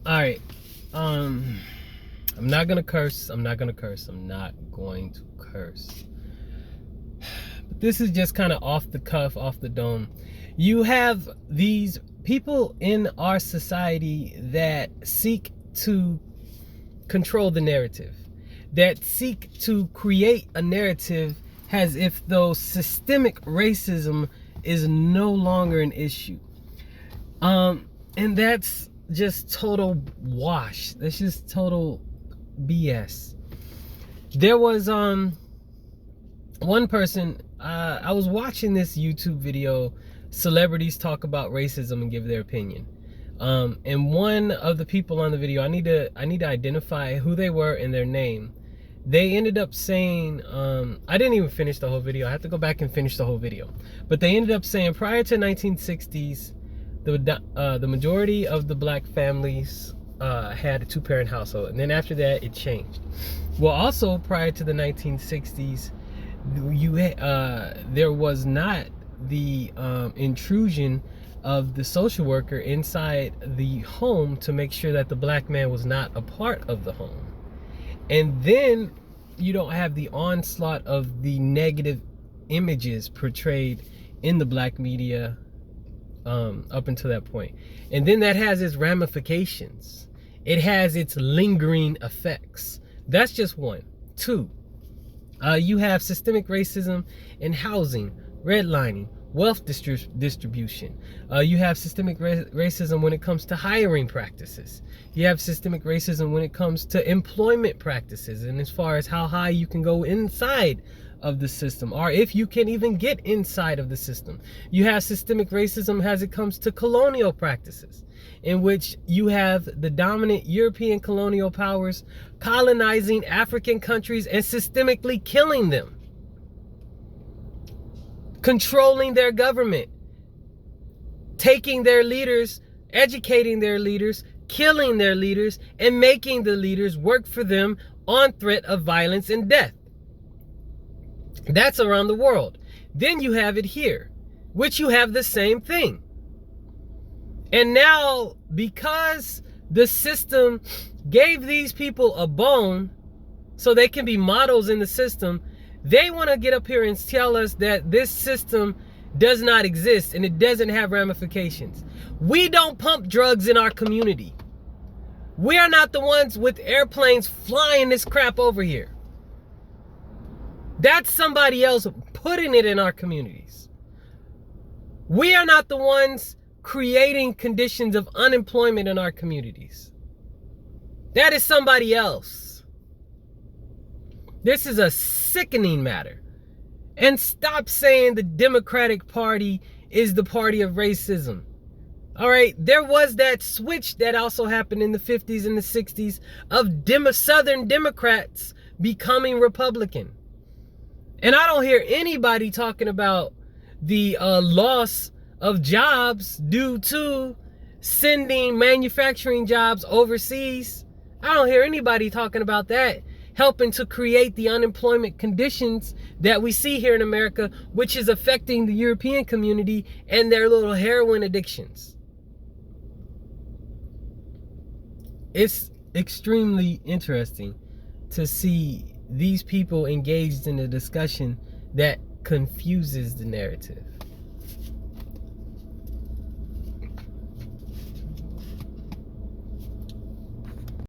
All right. I'm not gonna curse. I'm not going to curse. But this is just kind of off the cuff, off the dome. You have these people in our society that seek to control the narrative, that seek to create a narrative as if though systemic racism is no longer an issue. And that's just total wash. That's just total BS. There was one person, I was watching this YouTube video, celebrities talk about racism and give their opinion. And one of the people on the video, I need to identify who they were and their name. They ended up saying, I didn't even finish the whole video. I have to go back and finish the whole video. But they ended up saying prior to 1960s, the majority of the black families had a two-parent household, and then after that it changed. Well, also prior to the 1960s, there was not the intrusion of the social worker inside the home to make sure that the black man was not a part of the home. And then you don't have the onslaught of the negative images portrayed in the black media up until that point. And then that has its ramifications. It has its lingering effects. That's just one. Two, you have systemic racism in housing, redlining, wealth distribution. You have systemic racism when it comes to hiring practices. You have systemic racism when it comes to employment practices, and as far as how high you can go inside of the system, or if you can even get inside of the system. You have systemic racism as it comes to colonial practices, in which you have the dominant European colonial powers colonizing African countries and systemically killing them, controlling their government, taking their leaders, educating their leaders, killing their leaders, and making the leaders work for them on threat of violence and death. That's around the world. Then you have it here, which you have the same thing. And now, because the system gave these people a bone so they can be models in the system, they want to get up here and tell us that this system does not exist and it doesn't have ramifications. We don't pump drugs in our community. We are not the ones with airplanes flying this crap over here. That's somebody else putting it in our communities. We are not the ones creating conditions of unemployment in our communities. That is somebody else. This is a sickening matter. And stop saying the Democratic Party is the party of racism. All right, there was that switch that also happened in the 50s and the 60s of Southern Democrats becoming Republican. And I don't hear anybody talking about the loss of jobs due to sending manufacturing jobs overseas. I don't hear anybody talking about that, helping to create the unemployment conditions that we see here in America, which is affecting the European community and their little heroin addictions. It's extremely interesting to see these people engaged in a discussion that confuses the narrative.